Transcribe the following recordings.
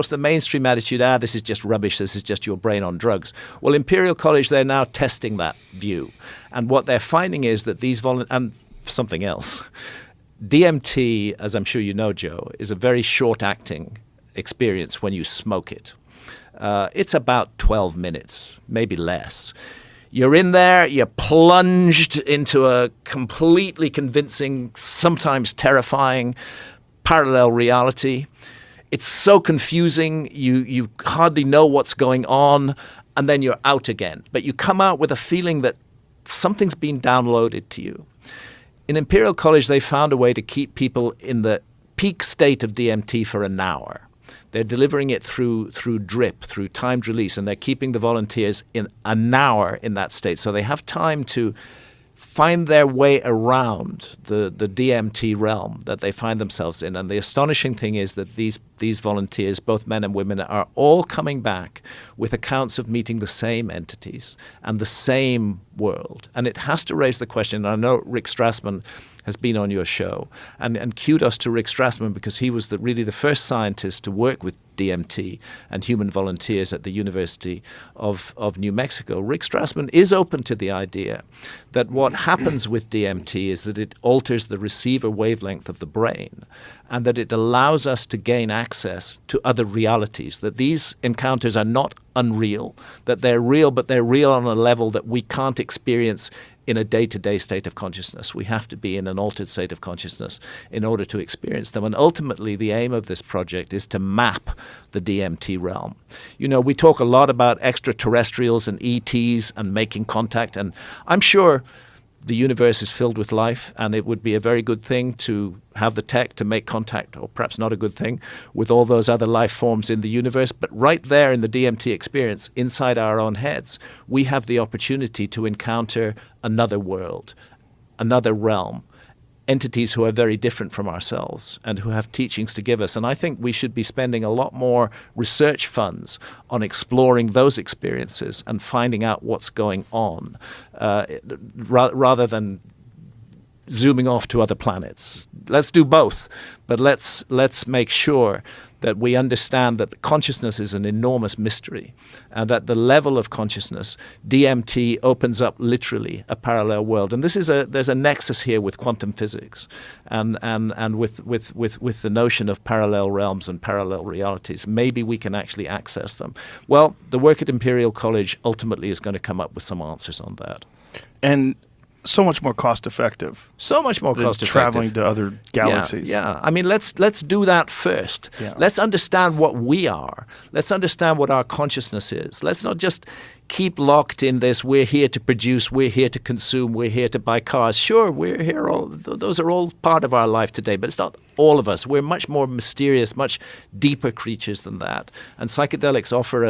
course, the mainstream attitude, this is just rubbish, this is just your brain on drugs. Well, Imperial College, they're now testing that view. And what they're finding is that these and something else, DMT, as I'm sure you know, Joe, is a very short-acting experience when you smoke it. It's about 12 minutes, maybe less. You're in there, you're plunged into a completely convincing, sometimes terrifying parallel reality. It's so confusing, you hardly know what's going on, and then you're out again. But you come out with a feeling that something's been downloaded to you. In Imperial College, they found a way to keep people in the peak state of DMT for an hour. They're delivering it through drip, through timed release, and they're keeping the volunteers in an hour in that state. So they have time to find their way around the DMT realm that they find themselves in. And the astonishing thing is that these volunteers, both men and women, are all coming back with accounts of meeting the same entities and the same world. And it has to raise the question, and I know Rick Strassman has been on your show, and kudos to Rick Strassman, because he was really the first scientist to work with DMT and human volunteers at the University of New Mexico. Rick Strassman is open to the idea that what happens with DMT is that it alters the receiver wavelength of the brain, and that it allows us to gain access to other realities, that these encounters are not unreal, that they're real, but they're real on a level that we can't experience in a day-to-day state of consciousness. We have to be in an altered state of consciousness in order to experience them. And ultimately, the aim of this project is to map the DMT realm. You know, we talk a lot about extraterrestrials and ETs and making contact, and I'm sure the universe is filled with life, and it would be a very good thing to have the tech to make contact, or perhaps not a good thing, with all those other life forms in the universe. But right there in the DMT experience, inside our own heads, we have the opportunity to encounter another world, another realm, entities who are very different from ourselves and who have teachings to give us. And I think we should be spending a lot more research funds on exploring those experiences and finding out what's going on, rather than zooming off to other planets. Let's do both, but let's make sure that we understand that the consciousness is an enormous mystery, and at the level of consciousness, DMT opens up literally a parallel world. And there's a nexus here with quantum physics, and with the notion of parallel realms and parallel realities. Maybe we can actually access them. Well, the work at Imperial College ultimately is going to come up with some answers on that. And so much more cost effective. So much more cost effective. Traveling to other galaxies. Yeah. I mean, let's do that first. Yeah. Let's understand what we are. Let's understand what our consciousness is. Let's not just keep locked in this, we're here to produce, we're here to consume, we're here to buy cars. Sure, we're here, those are all part of our life today, but it's not all of us. We're much more mysterious, much deeper creatures than that. And psychedelics offer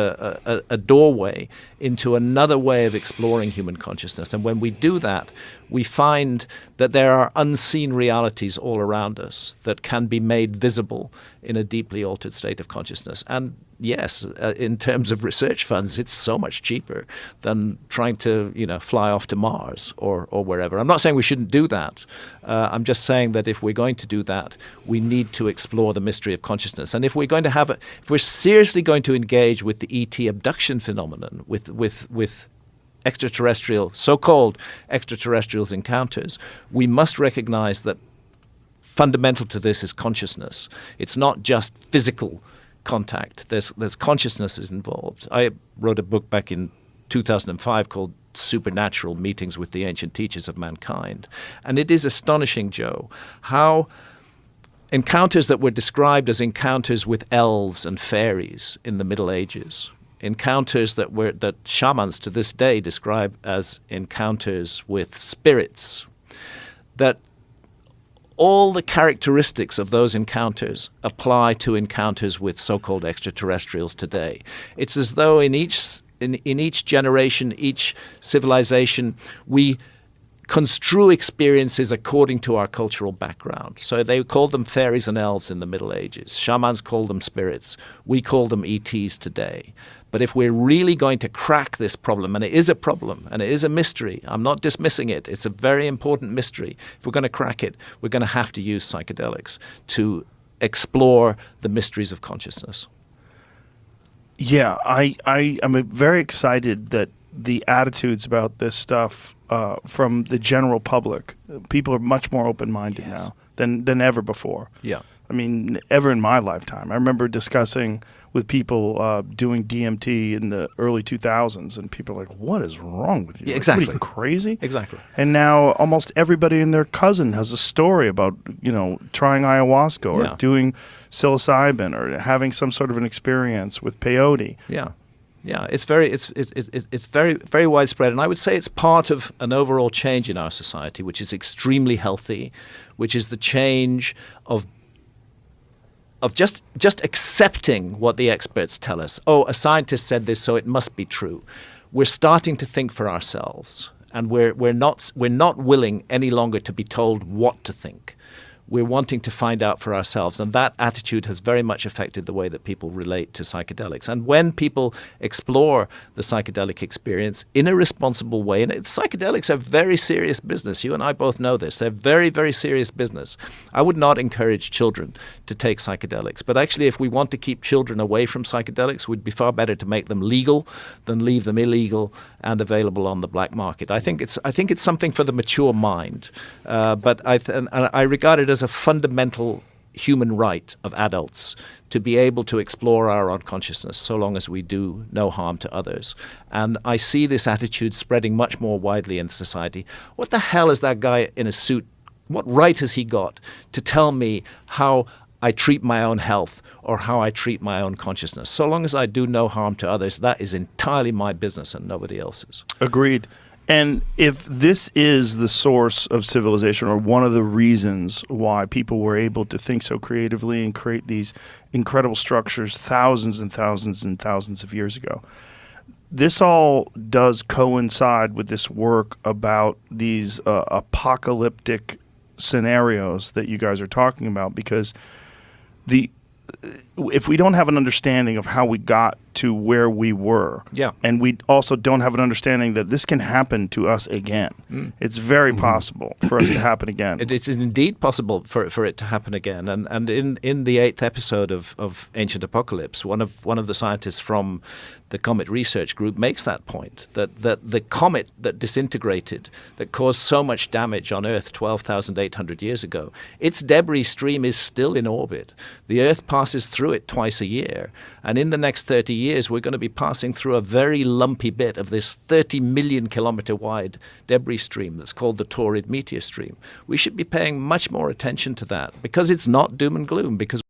a doorway into another way of exploring human consciousness. And when we do that, we find that there are unseen realities all around us that can be made visible in a deeply altered state of consciousness. And yes, in terms of research funds, it's so much cheaper than trying to, fly off to Mars or wherever. I'm not saying we shouldn't do that. I'm just saying that if we're going to do that, we need to explore the mystery of consciousness. And if we're going to if we're seriously going to engage with the ET abduction phenomenon, with extraterrestrial, so-called extraterrestrials encounters, we must recognize that fundamental to this is consciousness. It's not just physical contact. There's consciousness is involved. I wrote a book back in 2005 called Supernatural Meetings with the Ancient Teachers of Mankind. And it is astonishing, Joe, how encounters that were described as encounters with elves and fairies in the Middle Ages, encounters that shamans to this day describe as encounters with spirits, that all the characteristics of those encounters apply to encounters with so-called extraterrestrials today. It's as though in each generation, each civilization, we construe experiences according to our cultural background. So they called them fairies and elves in the Middle Ages. Shamans called them spirits. We call them ETs today. But if we're really going to crack this problem, and it is a problem, and it is a mystery, I'm not dismissing it, it's a very important mystery. If we're going to crack it, we're going to have to use psychedelics to explore the mysteries of consciousness. Yeah, I'm very excited that the attitudes about this stuff from the general public, people are much more open-minded now than ever before. Yeah. I mean, ever in my lifetime. I remember discussing with people doing DMT in the early 2000s, and people are like, what is wrong with you? Yeah, Like, exactly. what are you, crazy? Exactly. And now almost everybody and their cousin has a story about, trying ayahuasca or Yeah. doing psilocybin or having some sort of an experience with peyote. Yeah. Yeah, it's very very widespread, and I would say it's part of an overall change in our society, which is extremely healthy, which is the change of just accepting what the experts tell us. Oh, a scientist said this, so it must be true. We're starting to think for ourselves, and we're not willing any longer to be told what to think. We're wanting to find out for ourselves, and that attitude has very much affected the way that people relate to psychedelics. And when people explore the psychedelic experience in a responsible way, and psychedelics are very serious business. You and I both know this. They're very, very serious business. I would not encourage children to take psychedelics. But actually, if we want to keep children away from psychedelics, it would be far better to make them legal than leave them illegal and available on the black market. I think it's something for the mature mind. But I regard it as a fundamental human right of adults to be able to explore our unconsciousness so long as we do no harm to others. And I see this attitude spreading much more widely in society. What the hell is that guy in a suit? What right has he got to tell me how I treat my own health or how I treat my own consciousness? So long as I do no harm to others, that is entirely my business and nobody else's. Agreed. And if this is the source of civilization, or one of the reasons why people were able to think so creatively and create these incredible structures thousands and thousands and thousands of years ago, this all does coincide with this work about these apocalyptic scenarios that you guys are talking about, because if we don't have an understanding of how we got to where we were, and we also don't have an understanding that this can happen to us again, it's very possible for us to happen again. It is indeed possible for it to happen again. And in the 8th episode of Ancient Apocalypse, one of the scientists from the Comet Research Group makes that point, that the comet that disintegrated, that caused so much damage on Earth 12,800 years ago, its debris stream is still in orbit. The Earth passes through it twice a year. And in the next 30 years, we're going to be passing through a very lumpy bit of this 30 million kilometer wide debris stream that's called the Taurid meteor stream. We should be paying much more attention to that, because it's not doom and gloom, because